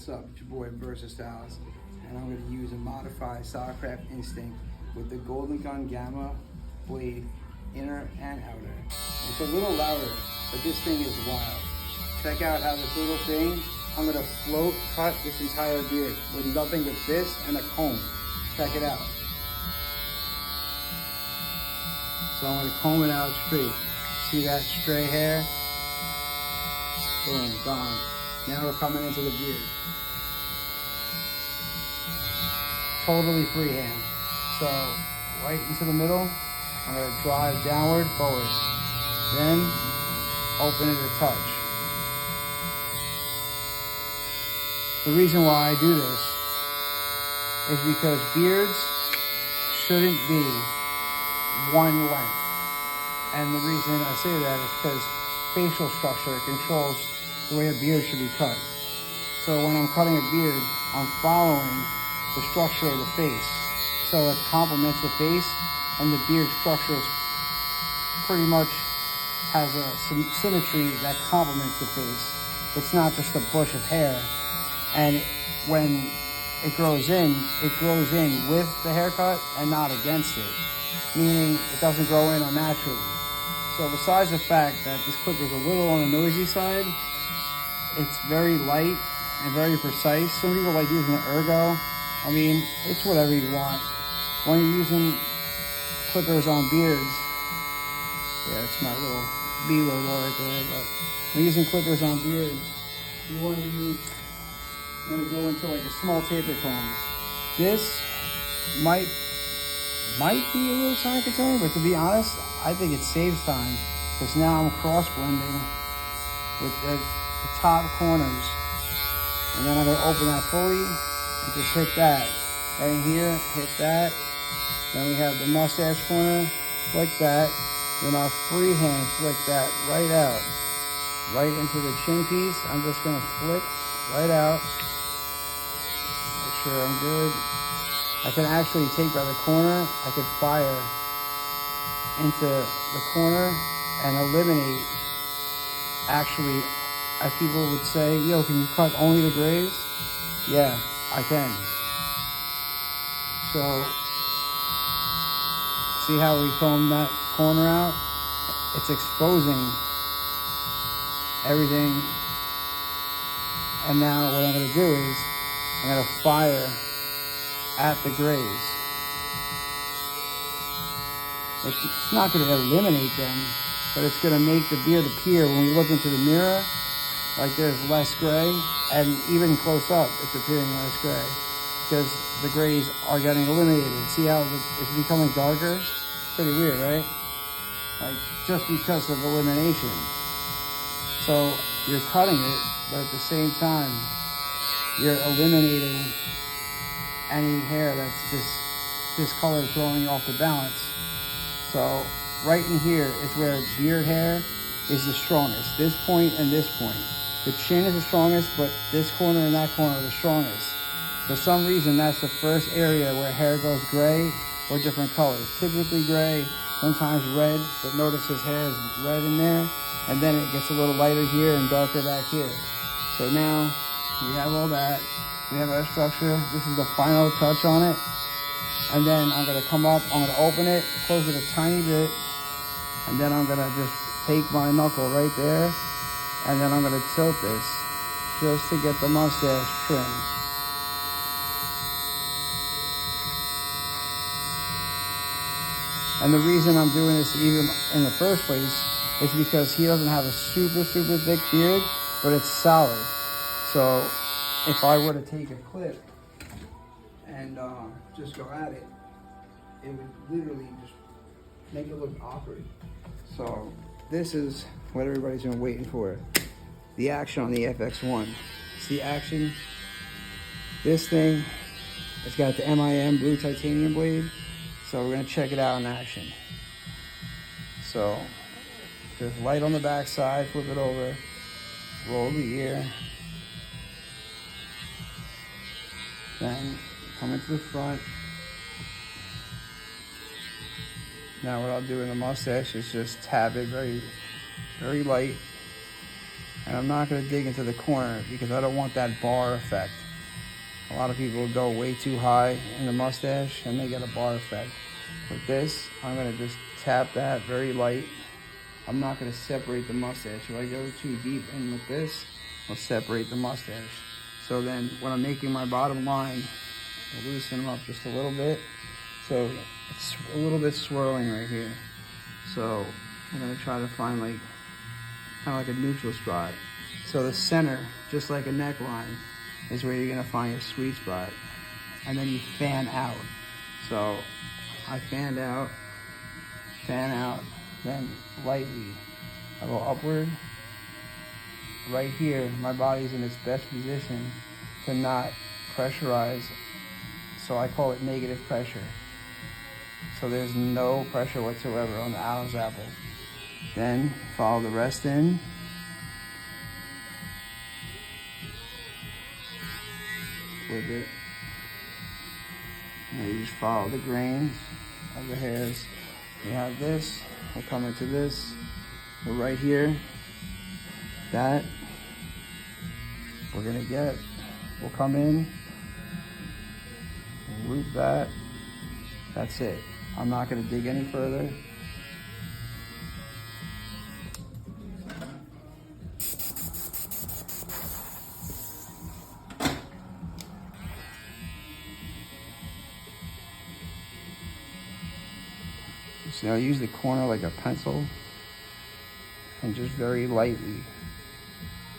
What's up? It's your boy Versa Styles, and I'm going to use a modified Sockcraft Instinct with the Golden Gun Gamma blade, inner and outer. It's a little louder, but this thing is wild. Check out how this little thing, I'm going to float cut this entire beard with nothing but this and a comb. Check it out. So I'm going to comb it out straight. See that stray hair? Boom, gone. Now we're coming into the beard. Totally freehand. So right into the middle, I'm going to drive downward, forward. Then open it a touch. The reason why I do this is because beards shouldn't be one length. And the reason I say that is because facial structure controls the way a beard should be cut. So when I'm cutting a beard, I'm following the structure of the face. So it complements the face, and the beard structure is pretty much has a symmetry that complements the face. It's not just a bush of hair. And when it grows in with the haircut and not against it, meaning it doesn't grow in unnaturally. So besides the fact that this clipper is a little on the noisy side, it's very light and very precise. Some people like using an ergo. I mean, it's whatever you want. When you're using clippers on beards, yeah, it's my little B logo right there, but when using clippers on beards, you want to use, I'm going to go into like a small taper comb. This might be a little time consuming, but to be honest, I think it saves time because now I'm cross blending with the top corners, and then I'm going to open that fully and just hit that right here, hit that. Then we have the mustache corner, flick that, then I'll freehand flick that right out, right into the chin piece. I'm just going to flick right out, make sure I'm good. I can actually take by the corner, I could fire into the corner and eliminate, actually, as people would say, yo, can you cut only the grays? Yeah, I can. So, see how we comb that corner out? It's exposing everything. And now what I'm going to do is, I'm going to fire at the grays. It's not going to eliminate them, but it's going to make the beard appear when we look into the mirror like there's less gray, and even close up it's appearing less gray because the grays are getting eliminated. See how it's becoming darker? Pretty weird, right? Like just because of elimination. So you're cutting it, but at the same time you're eliminating any hair that's discolored, throwing you off the balance. So right in here is where beard hair is the strongest. This point and this point. The chin is the strongest, but this corner and that corner are the strongest. For some reason, that's the first area where hair goes gray or different colors. Typically gray, sometimes red, but notice his hair is red in there, and then it gets a little lighter here and darker back here. So now we have all that. We have our structure. This is the final touch on it. And then I'm going to come up, I'm going to open it, close it a tiny bit, and then I'm going to just take my knuckle right there, and then I'm going to tilt this just to get the mustache trimmed. And the reason I'm doing this even in the first place is because he doesn't have a super thick beard, but it's solid. So if I were to take a clip and just go at it, it would literally just make it look awkward. So this is what everybody's been waiting for. The action on the FX1. It's the action. This thing, it's got the MIM blue titanium blade. So we're gonna check it out in action. So just light on the back side, flip it over, roll the ear. Then come into the front. Now what I'll do in the mustache is just tap it very light And I'm not going to dig into the corner because I don't want that bar effect. A lot of people go way too high in the mustache and they get a bar effect. With this, I'm going to just tap that very light. I'm not going to separate the mustache. If I go too deep in with this, I'll separate the mustache. So then when I'm making my bottom line, I'll loosen them up just a little bit. So it's a little bit swirling right here. So I'm going to try to find like kind of like a neutral spot. So the center, just like a neckline, is where you're going to find your sweet spot. And then you fan out. So I fan out, then lightly I go upward. Right here, my body's in its best position to not pressurize. So I call it negative pressure. So there's no pressure whatsoever on the Adam's apple. Then follow the rest in. Flip it. And you just follow the grains of the hairs. You have this, we'll come into this. We're right here. That we're gonna get, we'll come in, root that. That's it. I'm not gonna dig any further. So I'll use the corner like a pencil and just very lightly,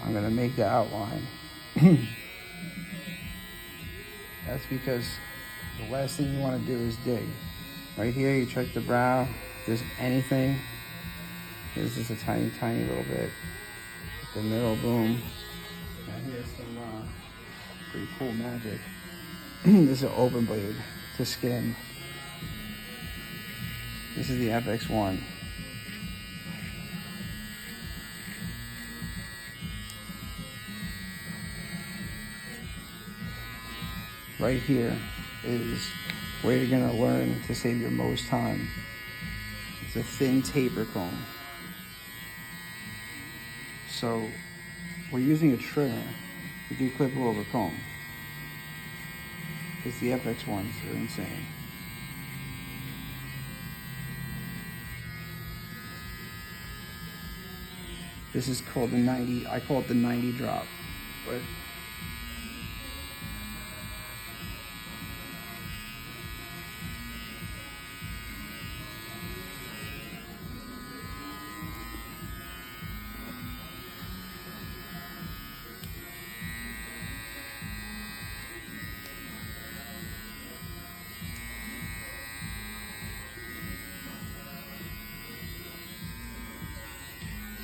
I'm gonna make the outline. That's because the last thing you wanna do is dig. Right here, you check the brow. If there's anything, here's just a tiny, tiny little bit. The middle, boom. And here's some pretty cool magic. This is an open blade to skin. This is the FX1. Right here is where you're gonna learn to save your most time. It's a thin taper comb. So we're using a trimmer to do clipper over comb. Because the FX1s are insane. This is called the 90, I call it the 90 drop. But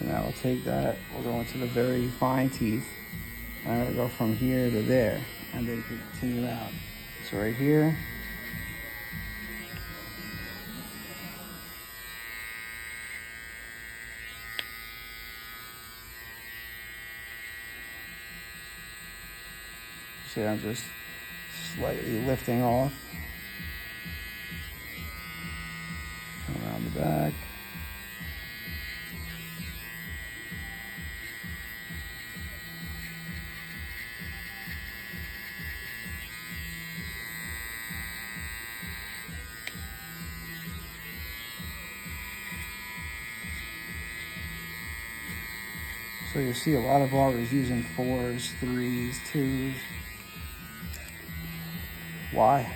now we'll take that, we'll go into the very fine teeth. And I'm gonna go from here to there and then continue out. So right here, see I'm just slightly lifting off. Around the back. So you'll see a lot of barbers using 4s, 3s, 2s. Why?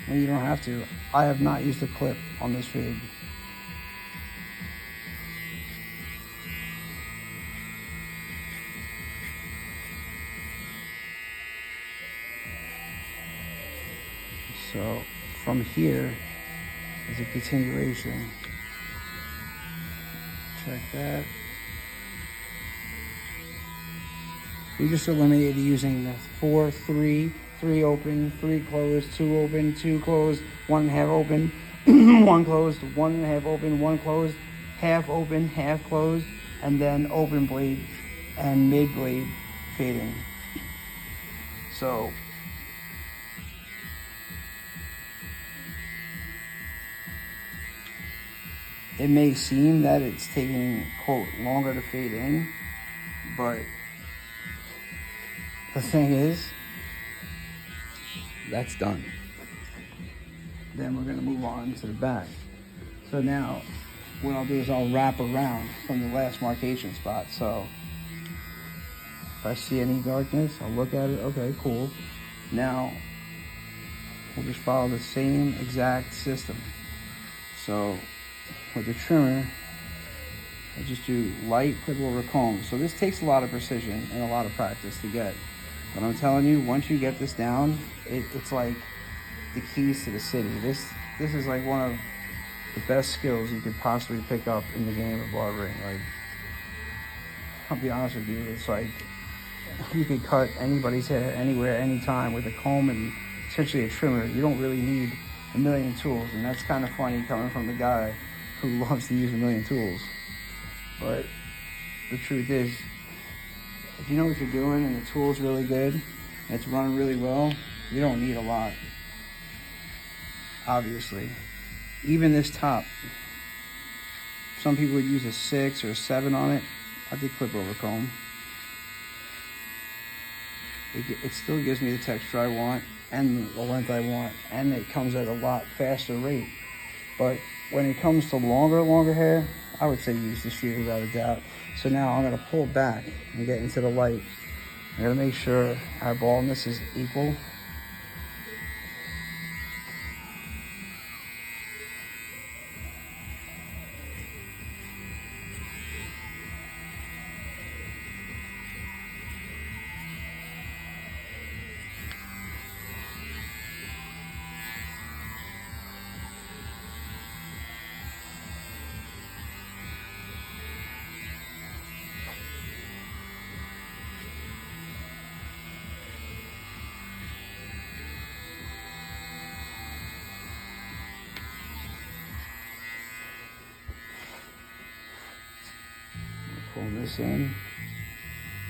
Well, you don't have to. I have not used a clip on this fade. So from here is a continuation. Check that. We just eliminated using the 4, 3, 3 open, 3 closed, 2 open, 2 closed, 1.5 open, 1 closed, 1.5 open, 1 closed, half open, half closed, and then open blade and mid blade fading. So it may seem that it's taking, quote, longer to fade in, But the thing is, that's done. Then we're gonna move on to the back. So now, what I'll do is I'll wrap around from the last markation spot. So if I see any darkness, I'll look at it, okay, cool. Now, we'll just follow the same exact system. So with the trimmer, I just do light clip-over comb. So this takes a lot of precision and a lot of practice to get. But I'm telling you, once you get this down, it's like the keys to the city. This is like one of the best skills you could possibly pick up in the game of barbering. Like, I'll be honest with you, it's like you can cut anybody's hair anywhere, anytime with a comb and essentially a trimmer. You don't really need a million tools, and that's kind of funny coming from the guy who loves to use a million tools. But the truth is, if you know what you're doing and the tool's really good and it's running really well, you don't need a lot, obviously. Even this top, some people would use a 6 or a 7 on it. I did clip over comb. It still gives me the texture I want and the length I want, and it comes at a lot faster rate. But when it comes to longer hair, I would say use the shear without a doubt. So now I'm gonna pull back and get into the light. I'm gonna make sure our baldness is equal. Pull this in,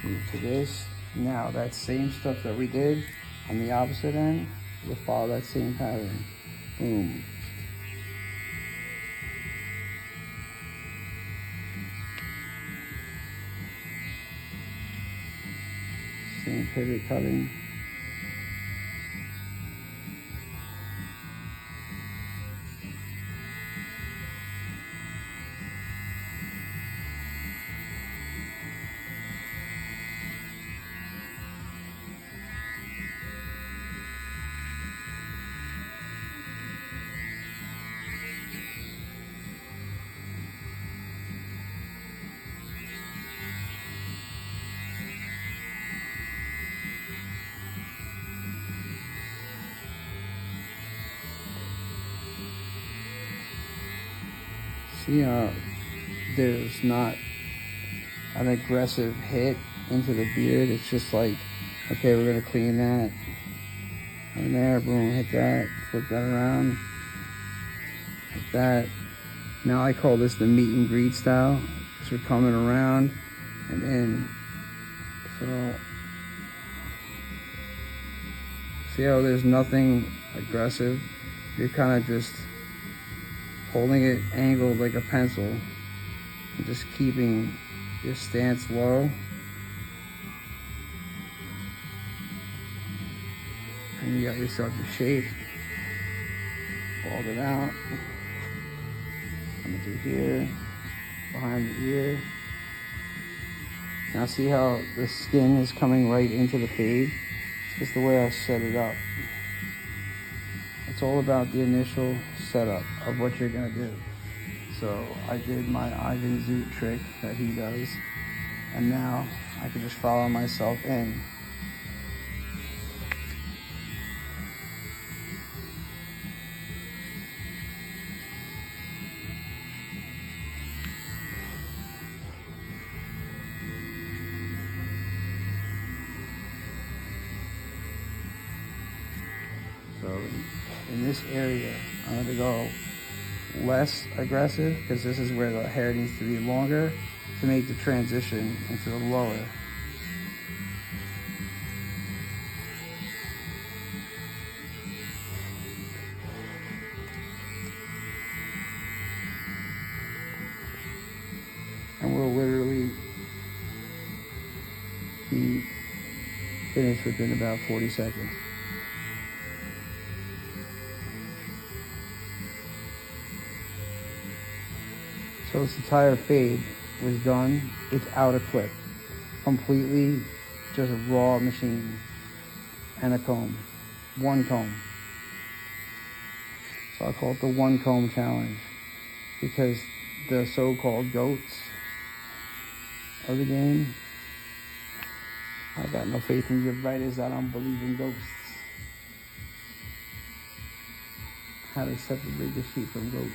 move to this. Now that same stuff that we did on the opposite end, we'll follow that same pattern. Boom. Same pivot cutting. See how there's not an aggressive hit into the beard. It's just like, okay, we're gonna clean that. And there, boom, hit that, flip that around, like that. Now I call this the meet and greet style. So we're coming around and in. So, see how there's nothing aggressive? You're kind of just holding it angled like a pencil and just keeping your stance low. And you got yourself your shape. Bald it out. Coming through here, behind the ear. Now see how the skin is coming right into the fade? It's just the way I set it up. It's all about the initial setup of what you're gonna do. So I did my Ivan Zoot trick that he does, and now I can just follow myself in. So in this area, I'm going to go less aggressive because this is where the hair needs to be longer to make the transition into the lower. And we'll literally finish within about 40 seconds. So this entire fade was done without a clip. Completely just raw machine and a comb. One comb. So I call it the one comb challenge, because the so-called goats of the game, I got no faith in your writers that don't believe in ghosts. How to separate the sheep from goats.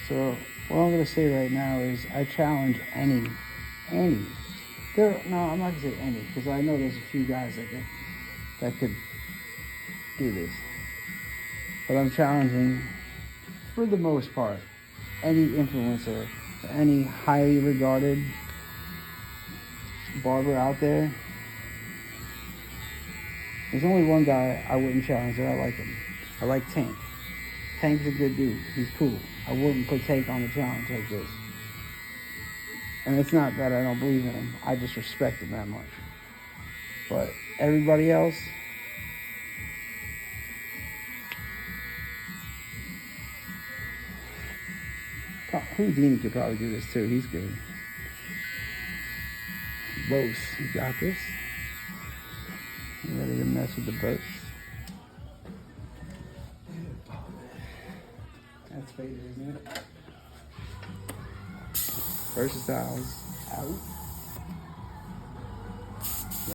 So what I'm gonna say right now is I challenge any. I'm not gonna say any, because I know there's a few guys that could do this. But I'm challenging, for the most part, any influencer, any highly regarded barber out there. There's only one guy I wouldn't challenge, and I like him. I like Tank. Tank's a good dude. He's cool. I wouldn't put Tank on the challenge like this. And it's not that I don't believe in him. I just respect him that much. But everybody else, Houdini could probably do this too. He's good. Bose, you got this? You ready to mess with the Bose? That's faded, isn't it? Versatile's out.